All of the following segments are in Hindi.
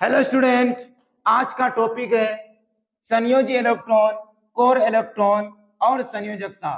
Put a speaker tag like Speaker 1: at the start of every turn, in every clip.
Speaker 1: हेलो स्टूडेंट, आज का टॉपिक है संयोजी इलेक्ट्रॉन, कोर इलेक्ट्रॉन और संयोजकता।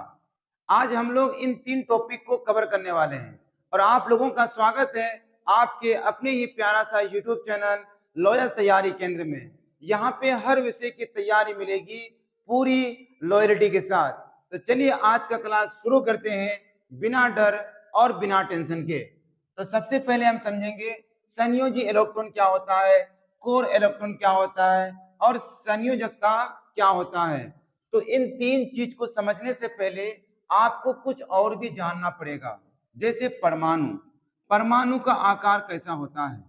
Speaker 1: आज हम लोग इन तीन टॉपिक को कवर करने वाले हैं और आप लोगों का स्वागत है आपके अपने ही प्यारा सा यूट्यूब चैनल लॉयल तैयारी केंद्र में। यहाँ पे हर विषय की तैयारी मिलेगी पूरी लॉयल्टी के साथ। तो चलिए आज का क्लास शुरू करते हैं बिना डर और बिना टेंशन के। तो सबसे पहले हम समझेंगे संयोजी इलेक्ट्रॉन क्या होता है, कोर इलेक्ट्रॉन क्या होता है और संयोजकता क्या होता है। तो इन तीन चीज को समझने से पहले आपको कुछ और भी जानना पड़ेगा, जैसे परमाणु। परमाणु का आकार कैसा होता है?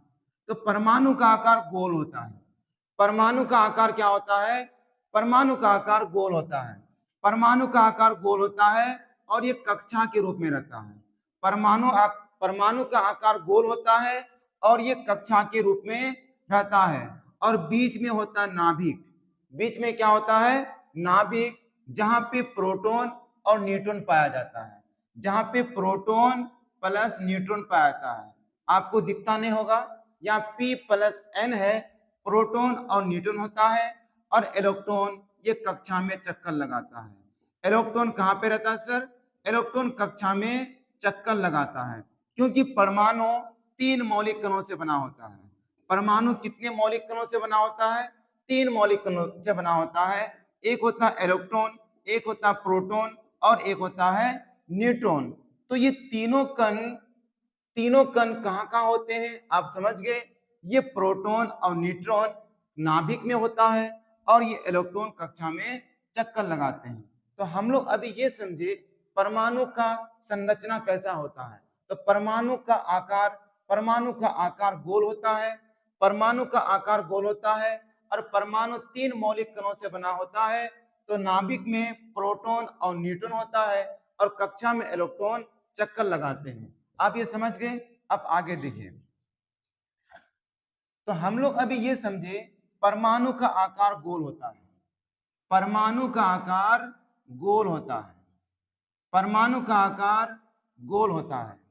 Speaker 1: तो परमाणु का आकार गोल होता है। परमाणु का आकार क्या होता है? परमाणु का आकार गोल होता है। परमाणु का आकार गोल होता है और ये कक्षा के रूप में रहता है। परमाणु का आकार गोल होता है और ये कक्षा के रूप में रहता है और बीच में होता है नाभिक। बीच में क्या होता है? नाभिक, जहां पे प्रोटॉन और न्यूट्रॉन पाया जाता है। जहां पे प्रोटॉन प्लस न्यूट्रॉन पाया जाता है। आपको दिखता नहीं होगा, यहाँ P+N है, प्रोटॉन और न्यूट्रॉन होता है और इलेक्ट्रॉन ये कक्षा में चक्कर लगाता है। इलेक्ट्रॉन कहाँ पे रहता है सर? इलेक्ट्रॉन कक्षा में चक्कर लगाता है क्योंकि परमाणु तीन मौलिक कणों से बना होता है। परमाणु कितने मौलिक कणों से बना होता है? तीन मौलिक कणों से बना होता है। एक होता है इलेक्ट्रॉन, एक होता है प्रोटॉन और एक होता है न्यूट्रॉन। तो ये तीनों कण कहाँ कहाँ होते हैं आप समझ गए। ये प्रोटॉन और न्यूट्रॉन नाभिक में होता है और ये इलेक्ट्रॉन कक्षा में चक्कर लगाते हैं। तो हम लोग अभी ये समझे परमाणु का संरचना कैसा होता है। तो परमाणु का आकार गोल होता है। परमाणु का आकार गोल होता है और परमाणु तीन मौलिक कणों से बना होता है। तो नाभिक में प्रोटॉन और न्यूट्रॉन होता है और कक्षा में इलेक्ट्रॉन चक्कर लगाते हैं। आप ये समझ गए। अब आगे देखिए। तो हम लोग अभी ये समझे परमाणु का आकार गोल होता है। परमाणु का आकार गोल होता है। परमाणु का आकार गोल होता है।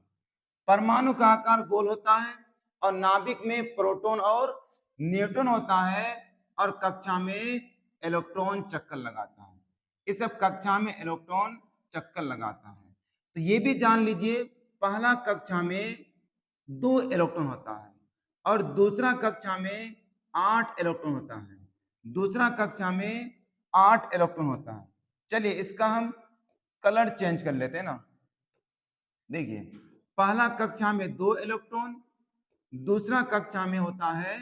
Speaker 1: परमाणु का आकार गोल होता है और नाभिक में प्रोटॉन और न्यूट्रॉन होता है और कक्षा में इलेक्ट्रॉन चक्कर लगाता है। इस सब कक्षा में इलेक्ट्रॉन चक्कर लगाता है। तो ये भी जान लीजिए पहला कक्षा में 2 इलेक्ट्रॉन होता है और दूसरा कक्षा में 8 इलेक्ट्रॉन होता है। दूसरा कक्षा में 8 इलेक्ट्रॉन होता है। चलिए इसका हम कलर चेंज कर लेते हैं ना। देखिए पहला कक्षा में 2 इलेक्ट्रॉन, दूसरा कक्षा में होता है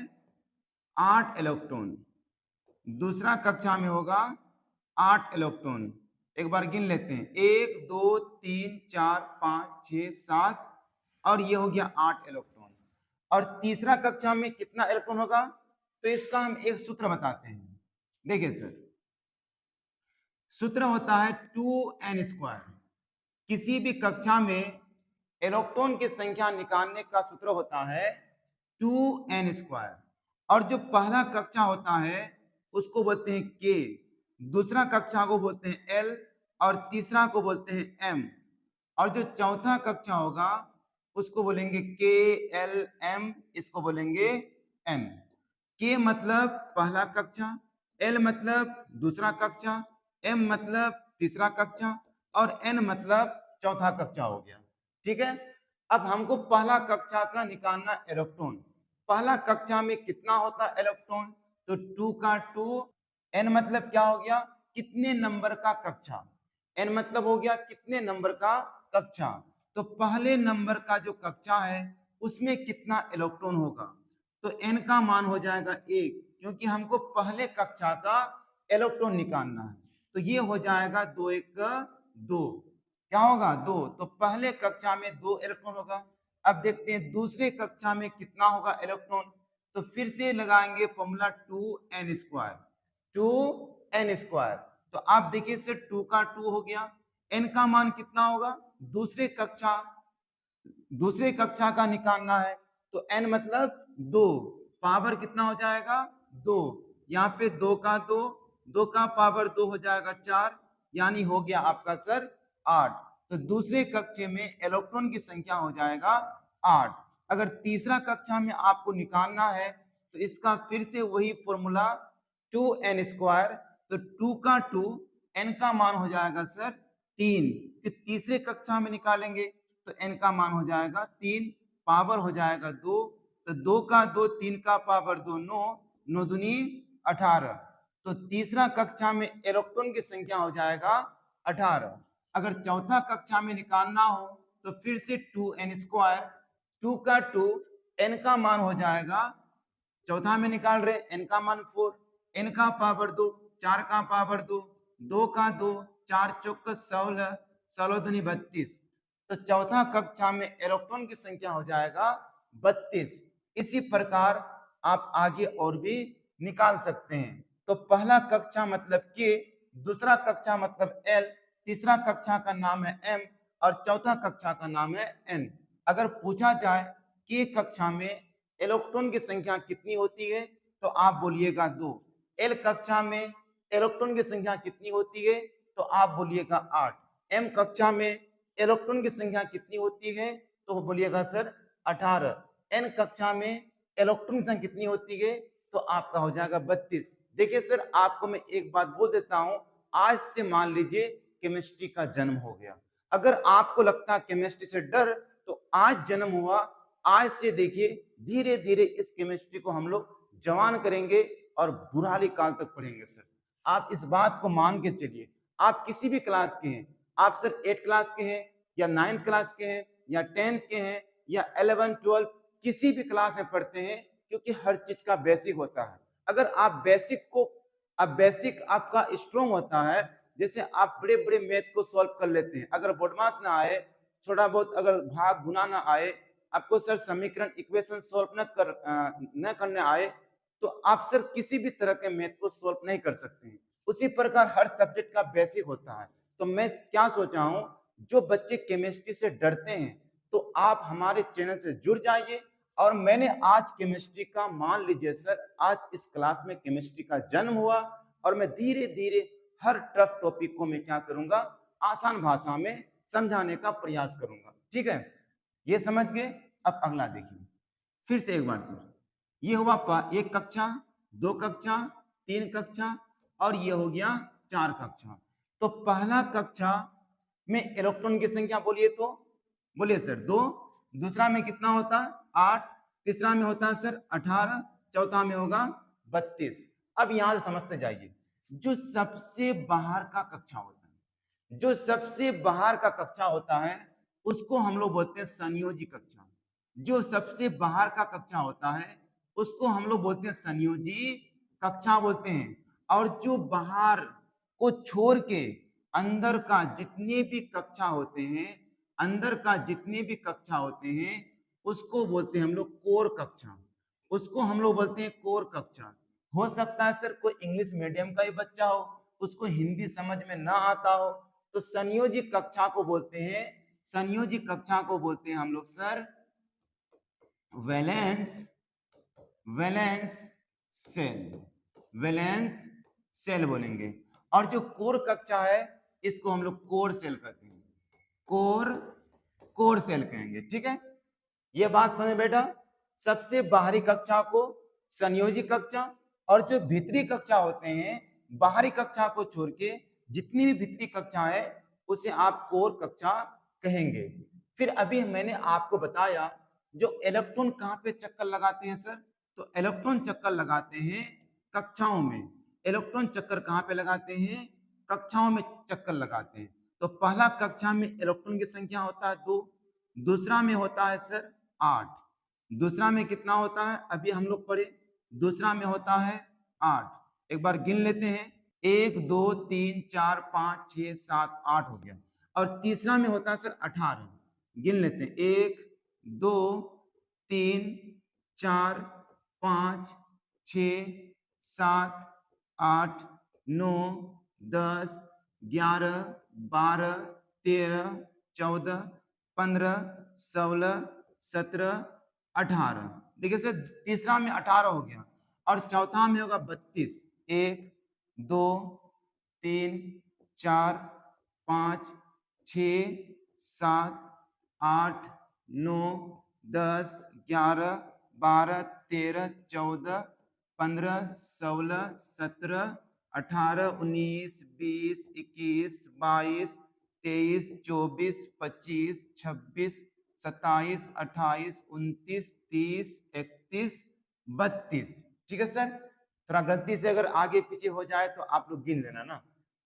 Speaker 1: 8 इलेक्ट्रॉन, दूसरा कक्षा में होगा 8 इलेक्ट्रॉन। एक बार गिन लेते हैं, 1 2 3 4 5 6 7 और ये हो गया 8 इलेक्ट्रॉन। और तीसरा कक्षा में कितना इलेक्ट्रॉन होगा? तो इसका हम एक सूत्र बताते हैं। देखिए सर, सूत्र होता है 2n²। किसी भी कक्षा में इलेक्ट्रॉन की संख्या निकालने का सूत्र होता है 2n²। और जो पहला कक्षा होता है उसको बोलते हैं k, दूसरा कक्षा को बोलते हैं l और तीसरा को बोलते हैं m और जो चौथा कक्षा होगा उसको बोलेंगे KLM, इसको बोलेंगे n। k मतलब पहला कक्षा, l मतलब दूसरा कक्षा, m मतलब तीसरा कक्षा और n मतलब चौथा कक्षा हो गया। ठीक है। अब हमको पहला कक्षा का निकालना इलेक्ट्रॉन। पहला कक्षा में कितना होता है इलेक्ट्रॉन? तो 2 का 2, n मतलब क्या हो गया? कितने नंबर का कक्षा। n मतलब हो गया कितने नंबर का कक्षा। तो पहले नंबर का जो कक्षा है उसमें कितना इलेक्ट्रॉन होगा? तो n का मान हो जाएगा 1, क्योंकि हमको पहले कक्षा का इलेक्ट्रॉन निकालना है। तो ये हो जाएगा 2 1 2। क्या होगा? 2। तो पहले कक्षा में 2 इलेक्ट्रॉन होगा। अब देखते हैं दूसरे कक्षा में कितना होगा इलेक्ट्रॉन। तो फिर से लगाएंगे फॉर्मूला 2n²। 2n²। तो आप देखिए सर 2 का 2 हो गया। n का मान कितना होगा? दूसरे कक्षा का निकालना है तो n मतलब 2, पावर कितना हो जाएगा? 2। यहाँ पे 2 का 2, 2 का पावर 2 हो जाएगा 4, यानी हो गया आपका सर 8। तो दूसरे कक्षा में इलेक्ट्रॉन की संख्या हो जाएगा 8। अगर तीसरा कक्षा में आपको निकालना है तो इसका फिर से वही फॉर्मूला 2n²। तो 2 का 2, n का मान हो जाएगा सर 3। फिर तीसरे कक्षा में निकालेंगे तो n का मान हो जाएगा 3, पावर हो जाएगा 2। तो 2 का 2, 3 का पावर 2, 9, 9 दूनी 18। तो तीसरा कक्षा में इलेक्ट्रॉन की संख्या हो जाएगा 18। अगर चौथा कक्षा में निकालना हो तो फिर से 2n²। 2 का 2, n का मान हो जाएगा, चौथा में निकाल रहे n का मान 4, n का पावर 2, 4 का पावर 2, 2 का 2, 4 चौक 16, 16 दूनी 32। तो चौथा कक्षा में इलेक्ट्रॉन की संख्या हो जाएगा 32। इसी प्रकार आप आगे और भी निकाल सकते हैं। तो पहला कक्षा मतलब K, दूसरा कक्षा मतलब L, तीसरा कक्षा का नाम है M और चौथा कक्षा का नाम है N। अगर पूछा जाए K कक्षा में इलेक्ट्रॉन की संख्या कितनी होती है तो आप बोलिएगा 2। L कक्षा में इलेक्ट्रॉन की संख्या कितनी होती है तो आप बोलिएगा 8। M कक्षा में इलेक्ट्रॉन की संख्या कितनी होती है तो बोलिएगा सर 18। N कक्षा में इलेक्ट्रॉन की संख्या कितनी होती है तो आपका हो जाएगा 32। देखिए सर, आपको मैं एक बात बोल देता हूं, आज से मान लीजिए केमिस्ट्री का जन्म हो गया। अगर आपको लगता है केमिस्ट्री से डर, तो आज जन्म हुआ, आज से देखिए धीरे धीरे इस केमिस्ट्री को हम लोग जवान करेंगे और बुढ़ाली काल तक पढ़ेंगे सर। आप इस बात को मान के चलिए। आप किसी भी क्लास के हैं, आप सर 8 क्लास के हैं या 9th क्लास के हैं या 10th के हैं या 11 12 किसी भी क्लास में पढ़ते हैं, क्योंकि हर चीज का बेसिक होता है। अगर आप बेसिक आपका स्ट्रॉन्ग होता है, जैसे आप बड़े बड़े मैथ को सॉल्व कर लेते हैं, अगर बोडमास ना आए, थोड़ा बहुत अगर भाग गुना ना आए, आपको सर समीकरण इक्वेशन सॉल्व न करने आए, तो आप सर किसी भी तरह के मैथ को सॉल्व नहीं कर सकते हैं। उसी प्रकार हर सब्जेक्ट का बेसिक होता है। तो मैं क्या सोचा हूं, जो बच्चे केमिस्ट्री से डरते हैं तो आप हमारे चैनल से जुड़ जाइए। और मैंने आज केमिस्ट्री का, मान लीजिए सर आज इस क्लास में केमिस्ट्री का जन्म हुआ और मैं धीरे धीरे हर टफ टॉपिक को मैं क्या करूंगा, आसान भाषा में समझाने का प्रयास करूंगा। ठीक है, ये समझ गए। अब अगला देखिए फिर से एक बार सर। ये हुआ एक कक्षा, 2 कक्षा, 3 कक्षा और ये हो गया 4 कक्षा। तो पहला कक्षा में इलेक्ट्रॉन की संख्या बोलिए तो बोलिए सर 2, दूसरा में कितना होता है 8, तीसरा में होता है सर 18, चौथा में होगा 32। अब यहां से समझते जाइए, जो सबसे बाहर का कक्षा होता है, जो सबसे बाहर का कक्षा होता है उसको हम लोग बोलते हैं संयोजी कक्षा। जो सबसे बाहर का कक्षा होता है उसको हम लोग बोलते हैं संयोजी कक्षा बोलते हैं। और जो बाहर को छोड़ के अंदर का जितने भी कक्षा होते हैं, अंदर का जितने भी कक्षा होते हैं उसको बोलते हैं हम लोग कोर कक्षा। उसको हम लोग बोलते हैं कोर कक्षा। हो सकता है सर कोई इंग्लिश मीडियम का ही बच्चा हो, उसको हिंदी समझ में ना आता हो, तो संयोजी कक्षा को बोलते हैं, संयोजी कक्षा को बोलते हैं हम लोग sir valence valence shell, valence shell बोलेंगे। और जो कोर कक्षा है इसको हम लोग कोर सेल कहते हैं, कोर सेल कहेंगे। ठीक है, ये बात समझ बेटा। सबसे बाहरी कक्षा को संयोजी कक्षा, और जो भीतरी कक्षा होते हैं, बाहरी कक्षा को छोड़ के जितनी भी भीतरी कक्षा है उसे आप कोर कक्षा कहेंगे। फिर अभी मैंने आपको बताया जो इलेक्ट्रॉन कहां पे चक्कर लगाते हैं सर, तो इलेक्ट्रॉन चक्कर लगाते हैं कक्षाओं में। इलेक्ट्रॉन चक्कर कहां पे लगाते हैं, कक्षाओं में चक्कर लगाते हैं। तो पहला कक्षा में इलेक्ट्रॉन की संख्या होता है 2, दूसरा में होता है सर 8, दूसरा में कितना होता है अभी हम लोग पढ़े, दूसरा में होता है 8। एक बार गिन लेते हैं, 1 2 3 4 5 6 7 8 हो गया। और तीसरा में होता है सर 18। गिन लेते हैं, 1 2 3 4 5 6 7 8 9 10 11 12 13 14 15 16 17 18। देखिए सर तीसरा में 18 हो गया और चौथा में होगा 32। 1 2 3 4 5 6 7 8 9 10 11 12 13, 14, 15, 16, 17, 18, 19, 20, 21, 22, 23, 24, 25, 26, 27, 28, 29, 30, 31, 32। ठीक है सर, थोड़ा गलती से अगर आगे पीछे हो जाए तो आप लोग गिन लेना ना।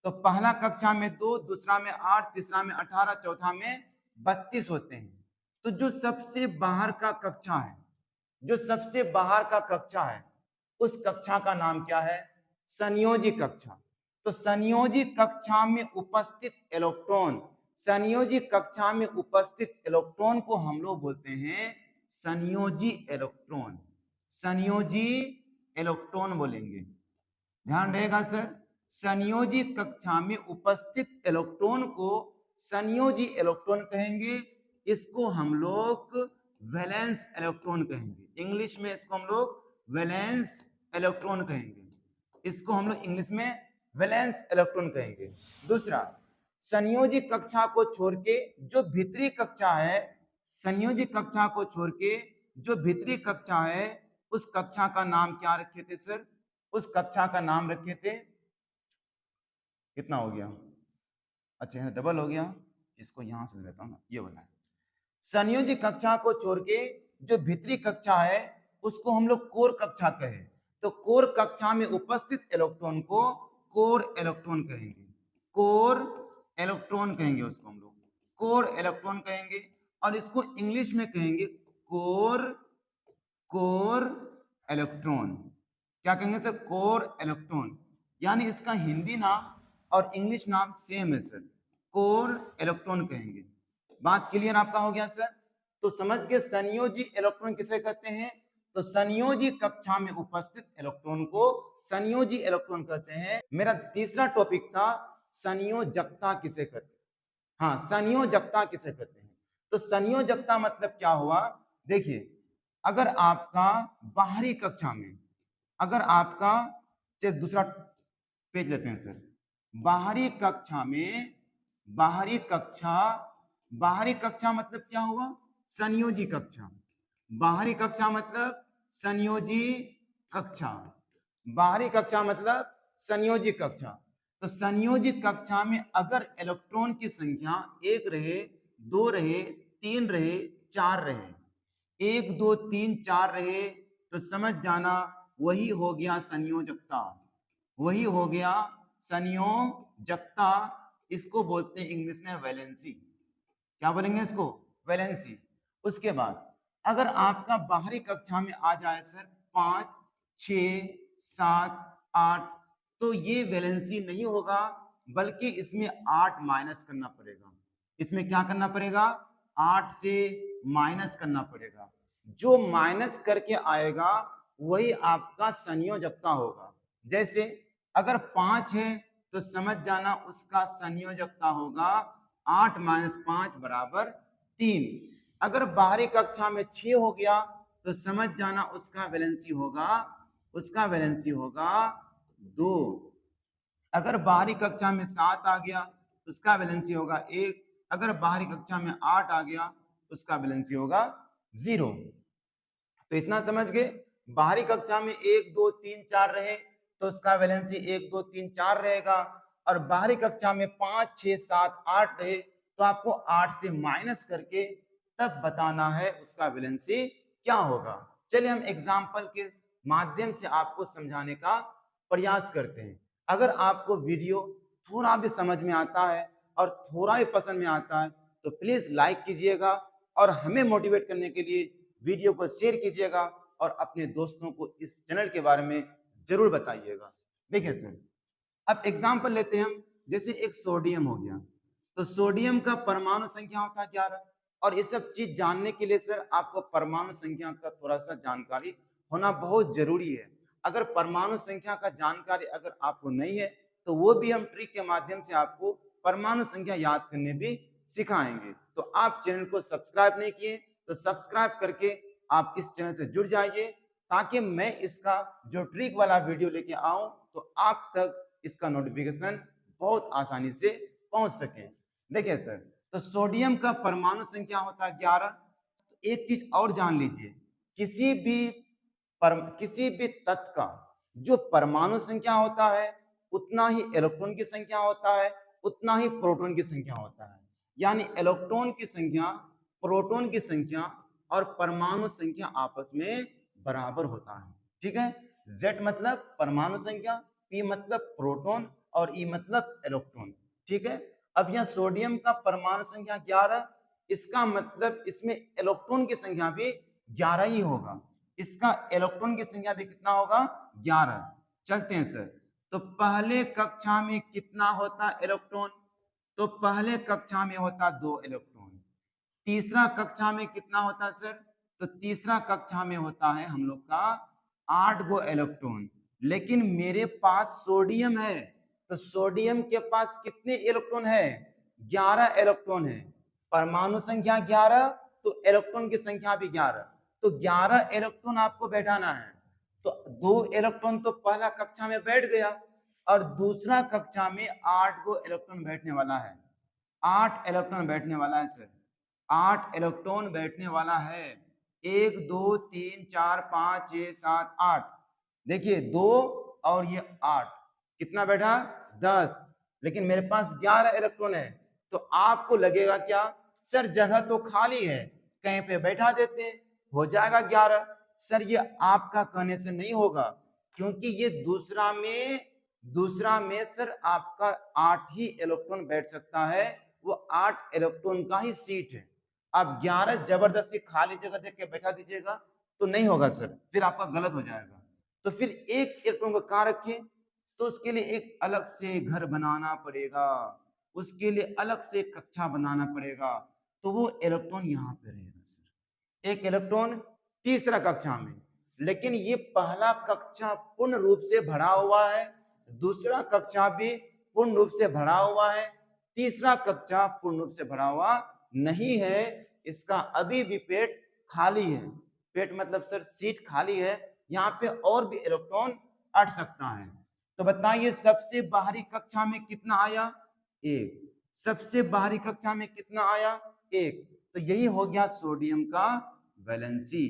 Speaker 1: तो पहला कक्षा में 2, दूसरा में 8, तीसरा में 18, चौथा में 32 होते हैं। तो जो सबसे बाहर का कक्षा है, जो सबसे बाहर का कक्षा है, उस कक्षा का नाम क्या है? संयोजी कक्षा। तो संयोजी कक्षा में उपस्थित इलेक्ट्रॉन, संयोजी कक्षा में उपस्थित इलेक्ट्रॉन को हम लोग बोलते हैं संयोजी इलेक्ट्रॉन। संयोजी इलेक्ट्रॉन बोलेंगे, ध्यान रहेगा सर। संयोजी कक्षा में उपस्थित इलेक्ट्रॉन को संयोजी इलेक्ट्रॉन कहेंगे। इसको हम लोग वैलेंस इलेक्ट्रॉन कहेंगे, इंग्लिश में इसको हम लोग वैलेंस इलेक्ट्रॉन कहेंगे। इसको हम लोग इंग्लिश में वैलेंस इलेक्ट्रॉन कहेंगे। दूसरा, संयोजी कक्षा को छोड़ के जो भीतरी कक्षा है, संयोजी कक्षा को छोड़ के जो भीतरी कक्षा है, उस कक्षा का नाम क्या रखे थे सर? उस कक्षा का नाम रखे थे, कितना हो गया? अच्छा यहाँ डबल हो गया, इसको यहां से लेता हूं ना, ये वाला है। संयोजी कक्षा को छोड़ के जो भीतरी कक्षा है उसको हम लोग कोर कक्षा कहे। तो कोर कक्षा में उपस्थित इलेक्ट्रॉन को कोर इलेक्ट्रॉन कहेंगे, कोर इलेक्ट्रॉन कहेंगे उसको हम लोग, कोर इलेक्ट्रॉन कहेंगे। और इसको इंग्लिश में कहेंगे कोर, कोर इलेक्ट्रॉन। क्या कहेंगे सर? Core electron. यानी इसका हिंदी नाम और इंग्लिश नाम सेम है सर, कोर इलेक्ट्रॉन कहेंगे। बात क्लियर आपका हो गया सर? तो समझ के संयोजी इलेक्ट्रॉन किसे कहते हैं? तो संयोजी कक्षा में उपस्थित इलेक्ट्रॉन को संयोजी इलेक्ट्रॉन कहते हैं। मेरा तीसरा टॉपिक था संयोजकता किसे कहते हैं। हाँ, संयोजकता किसे कहते हैं? तो संयोजकता मतलब क्या हुआ? देखिए, अगर आपका बाहरी कक्षा में, अगर आपका, चलिए दूसरा पेज लेते हैं सर। बाहरी कक्षा में, बाहरी कक्षा, बाहरी कक्षा मतलब क्या हुआ? संयोजी कक्षा। बाहरी कक्षा मतलब संयोजी कक्षा, बाहरी कक्षा मतलब संयोजी कक्षा। तो संयोजी कक्षा में अगर इलेक्ट्रॉन की संख्या 1 रहे, 2 रहे, 3 रहे, 4 रहे, 1 2 3 4 रहे, तो समझ जाना वही हो गया संयोजकता, वही हो गया संयोजकता। इसको बोलते हैं इंग्लिश में वैलेंसी। क्या बोलेंगे इसको? वैलेंसी। उसके बाद अगर आपका बाहरी कक्षा में आ जाए सर 5, 6, 7, 8, तो ये वैलेंसी नहीं होगा, बल्कि इसमें 8 माइनस करना पड़ेगा। इसमें क्या करना पड़ेगा? 8 से माइनस करना पड़ेगा। जो माइनस करके आएगा वही आपका संयोजकता होगा। जैसे अगर 5 है तो समझ जाना उसका संयोजकता होगा 8 माइनस 5 बराबर 3। अगर बाहरी कक्षा में 6 हो गया तो समझ जाना उसका वैलेंसी होगा, उसका वैलेंसी होगा 2। अगर बाहरी कक्षा में 7 आ गया तो उसका वैलेंसी होगा 1। अगर बाहरी कक्षा में 8 आ गया उसका वैलेंसी होगा 0। तो इतना समझ गए। बाहरी कक्षा में 1 2 3 4 रहे तो उसका वैलेंसी 1 2 3 4 रहेगा, और बाहरी कक्षा में 5 6 7 8 रहे तो आपको 8 से माइनस करके तब बताना है उसका वैलेंसी क्या होगा। चलिए हम एग्जाम्पल के माध्यम से आपको समझाने का प्रयास करते हैं। अगर आपको वीडियो थोड़ा भी समझ में आता है और थोड़ा भी पसंद में आता है तो प्लीज लाइक कीजिएगा, और हमें मोटिवेट करने के लिए वीडियो को शेयर कीजिएगा और अपने दोस्तों को इस चैनल के बारे में जरूर बताइएगा। देखिए सर, अब एग्जाम्पल लेते हैं हम। जैसे एक सोडियम हो गया, तो सोडियम का परमाणु संख्या होता है 11, और ये सब चीज जानने के लिए सर आपको परमाणु संख्या का थोड़ा सा जानकारी होना बहुत जरूरी है। अगर परमाणु संख्या का जानकारी अगर आपको नहीं है तो वो भी हम ट्रिक के माध्यम से आपको परमाणु संख्या याद करने भी सिखाएंगे। तो आप चैनल को सब्सक्राइब नहीं किए तो सब्सक्राइब करके आप इस चैनल से जुड़ जाइए, ताकि मैं इसका जो ट्रिक वाला वीडियो लेके आऊं तो आप तक इसका नोटिफिकेशन बहुत आसानी से पहुंच सके। देखिए सर, तो सोडियम का परमाणु संख्या होता है 11। तो एक चीज और जान लीजिए, किसी भी किसी भी तत्व का जो परमाणु संख्या होता है उतना ही इलेक्ट्रॉन की संख्या होता है, उतना ही प्रोटॉन की संख्या होता है। यानी इलेक्ट्रॉन की संख्या, प्रोटॉन की संख्या और परमाणु संख्या आपस में बराबर होता है। ठीक है, Z मतलब परमाणु संख्या, P मतलब प्रोटॉन और E मतलब इलेक्ट्रॉन। ठीक है, अब यहाँ सोडियम का परमाणु संख्या 11, इसका मतलब इसमें इलेक्ट्रॉन की संख्या भी 11 ही होगा। इसका इलेक्ट्रॉन की संख्या भी कितना होगा? 11। चलते हैं सर। तो पहले कक्षा में कितना होता इलेक्ट्रॉन? तो पहले कक्षा में होता 2 इलेक्ट्रॉन। तीसरा कक्षा में कितना होता सर? तो तीसरा कक्षा में होता है हम लोग का 8 गो इलेक्ट्रॉन। लेकिन मेरे पास सोडियम है, तो सोडियम के पास कितने इलेक्ट्रॉन है? 11 इलेक्ट्रॉन है। परमाणु संख्या 11 तो इलेक्ट्रॉन की संख्या भी 11, तो 11 इलेक्ट्रॉन आपको बैठाना है। तो 2 इलेक्ट्रॉन तो पहला कक्षा में बैठ गया और दूसरा कक्षा में 8 गो इलेक्ट्रॉन बैठने वाला है। 8 इलेक्ट्रॉन बैठने वाला है सर, 8 इलेक्ट्रॉन बैठने वाला है। 1 2 3 4 5 6 7 8। देखिए 2 और ये 8, कितना बैठा? 10। लेकिन मेरे पास 11 इलेक्ट्रॉन है। तो आपको लगेगा क्या सर जगह तो खाली है, कहीं पे बैठा देते हैं, हो जाएगा 11। सर ये आपका कहने से नहीं होगा, क्योंकि ये दूसरा में सर आपका 8 ही इलेक्ट्रॉन बैठ सकता है, वो 8 इलेक्ट्रॉन का ही सीट है। आप 11 जबरदस्ती खाली जगह देख के बैठा दीजिएगा तो नहीं होगा सर, फिर आपका गलत हो जाएगा। तो फिर एक इलेक्ट्रॉन को कहाँ रखें? तो उसके लिए एक अलग से घर बनाना पड़ेगा, उसके लिए अलग से कक्षा बनाना पड़ेगा। तो वो इलेक्ट्रॉन यहाँ पे रहेगा सर, एक इलेक्ट्रॉन तीसरा कक्षा में। लेकिन ये पहला कक्षा पूर्ण रूप से भरा हुआ है, दूसरा कक्षा भी पूर्ण रूप से भरा हुआ है, तीसरा कक्षा पूर्ण रूप से भरा हुआ नहीं है। इसका अभी भी पेट खाली है। पेट मतलब सर सीट खाली है, यहाँ पे और भी इलेक्ट्रॉन अट सकता है। तो बताइए सबसे बाहरी कक्षा में कितना आया? 1। सबसे बाहरी कक्षा में कितना आया? 1। तो यही हो गया सोडियम का वैलेंसी।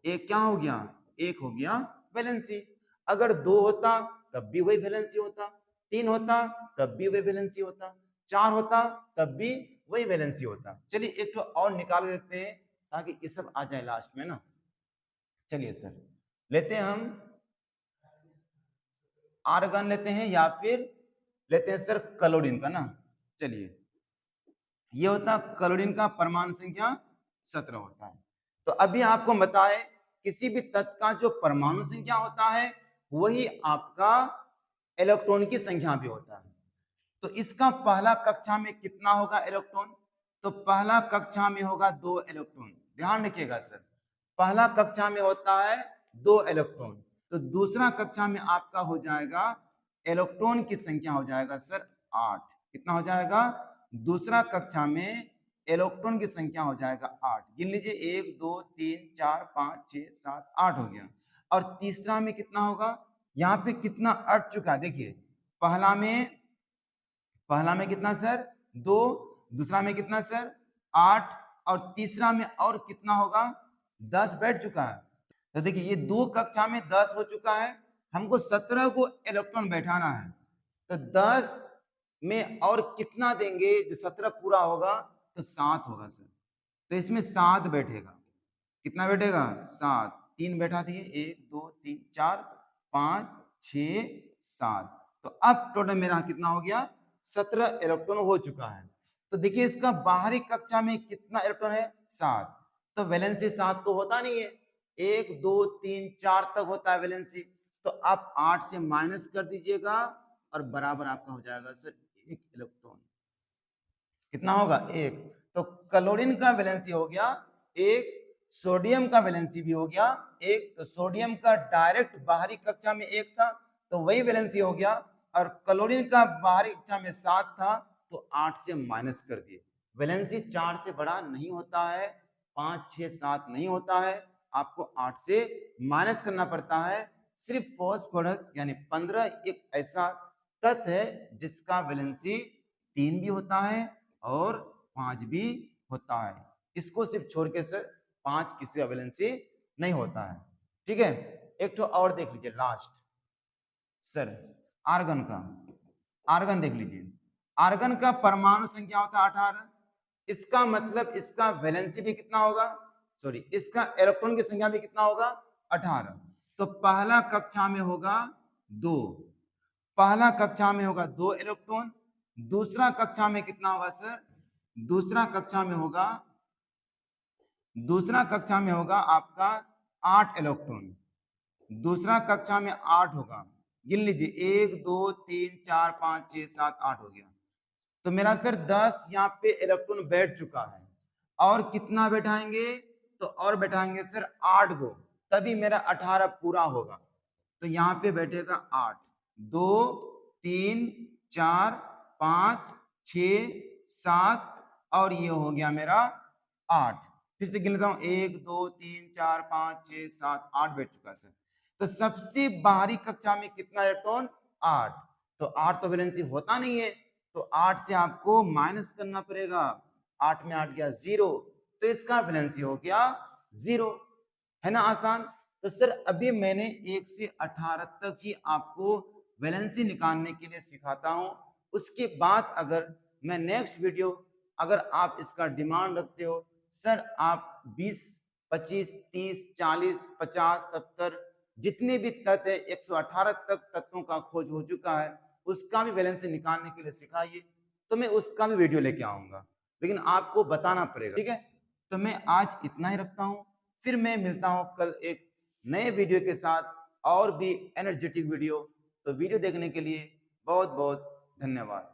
Speaker 1: एक क्या हो गया? 1 हो गया वैलेंसी। अगर 2 होता तब भी वही वैलेंसी होता, 3 होता तब भी वही वैलेंसी होता, 4 होता तब भी वही वैलेंसी होता। चलिए एक तो और निकाल देते हैं ताकि ये सब आ जाए लास्ट में ना। चलिए सर लेते हैं हम आर्गन लेते हैं या फिर लेते हैं सर क्लोरीन का ना। चलिए ये होता क्लोरीन का परमाणु संख्या 17 होता है। तो अभी आपको बताए किसी भी तत्व का जो परमाणु संख्या होता है वही आपका इलेक्ट्रॉन की संख्या भी होता है। तो इसका पहला कक्षा में कितना होगा इलेक्ट्रॉन? तो पहला कक्षा में होगा 2 इलेक्ट्रॉन। ध्यान रखिएगा सर, पहला कक्षा में होता है 2 इलेक्ट्रॉन। तो दूसरा कक्षा में आपका हो जाएगा इलेक्ट्रॉन की संख्या हो जाएगा सर 8। कितना हो जाएगा? दूसरा कक्षा में इलेक्ट्रॉन की संख्या हो जाएगा 8। गिन लीजिए 1 2 3 4 5 6 7 8 हो गया। और तीसरा में कितना होगा? यहाँ पे कितना अट चुका है देखिए, पहला में कितना सर? 2, दूसरा में कितना सर? 8 और तीसरा में और कितना होगा? 10 बैठ चुका है। तो देखिए ये 2 कक्षा में 10 हो चुका है, हमको 17 को इलेक्ट्रॉन बैठाना है। तो 10 में और कितना देंगे जो 17 पूरा होगा? तो 7 होगा सर। तो इसमें 7 बैठेगा। कितना बैठेगा? 7। 3 बैठा दिए, 1 2 3 4 5 6 7। तो अब टोटल मेरा कितना हो गया? 17 इलेक्ट्रॉन हो चुका है। तो देखिए इसका बाहरी कक्षा में कितना इलेक्ट्रॉन है? 7। तो वैलेंसी 7 तो होता नहीं है, 1 2 3 4 तक होता है वैलेंसी। तो आप 8 से माइनस कर दीजिएगा और बराबर आपका हो जाएगा सर 1 इलेक्ट्रॉन। कितना होगा? 1। तो क्लोरीन का वैलेंसी हो गया 1, सोडियम का वैलेंसी भी हो गया 1। तो सोडियम का डायरेक्ट बाहरी कक्षा में 1 था तो वही वैलेंसी हो गया, और क्लोरीन का बाहरी कक्षा में 7 था तो 8 से माइनस कर दिए। वैलेंसी 4 से बड़ा नहीं होता है, 5 6 7 नहीं होता है, आपको 8 से माइनस करना पड़ता है। सिर्फ फास्फोरस यानी 15 एक ऐसा तत्व है जिसका वैलेंसी 3 भी होता है और 5 भी होता है। इसको सिर्फ छोड़ के सर 5 किसी का वैलेंसी नहीं होता है। ठीक है, एक तो और देख लीजिए लास्ट सर, आर्गन का, आर्गन देख लीजिए, आर्गन का परमाणु संख्या होता है 18। इसका मतलब इसका वैलेंसी भी कितना होगा, सॉरी इसका इलेक्ट्रॉन की संख्या भी कितना होगा 18। तो पहला कक्षा में होगा 2, पहला कक्षा में होगा 2 इलेक्ट्रॉन, दूसरा कक्षा में कितना होगा सर, दूसरा कक्षा में होगा, दूसरा कक्षा में होगा आपका 8 इलेक्ट्रॉन, दूसरा कक्षा में 8 होगा। गिन लीजिए 1 2 3 4 5 6 7 8 हो गया। तो मेरा सर 10 यहाँ पे इलेक्ट्रॉन बैठ चुका है, और कितना बैठाएंगे, तो और बैठाएंगे सर 8 गो, तभी मेरा 18 पूरा होगा। तो यहाँ पे बैठेगा 8, 2 3 4 5 6 7 और ये हो गया मेरा 8। फिर से गिन लेता हूँ 1 2 3 4 5 6 7 8 बैठ चुका है सर। तो सबसे बाहरी कक्षा में कितना इलेक्ट्रॉन, 8। तो 8 तो वैलेंसी होता नहीं है, तो 8 से आपको माइनस करना पड़ेगा, 8 में 8 गया 0, तो इसका वैलेंसी हो गया 0, है ना आसान। तो सर अभी मैंने 1 से 18 तक ही आपको वैलेंसी निकालने के लिए सिखाता हूं। उसके बाद अगर मैं नेक्स्ट वीडियो, अगर आप इसका डिमांड रखते हो सर आप 20 25 30 40 50 70 जितने भी तत्व है 118 तक तत्वों का खोज हो चुका है, उसका भी वैलेंसी निकालने के लिए सिखाइए, तो मैं उसका भी वीडियो लेके आऊंगा, लेकिन आपको बताना पड़ेगा, ठीक है। तो मैं आज इतना ही रखता हूं, फिर मैं मिलता हूं कल एक नए वीडियो के साथ, और भी एनर्जेटिक वीडियो। तो वीडियो देखने के लिए बहुत बहुत धन्यवाद।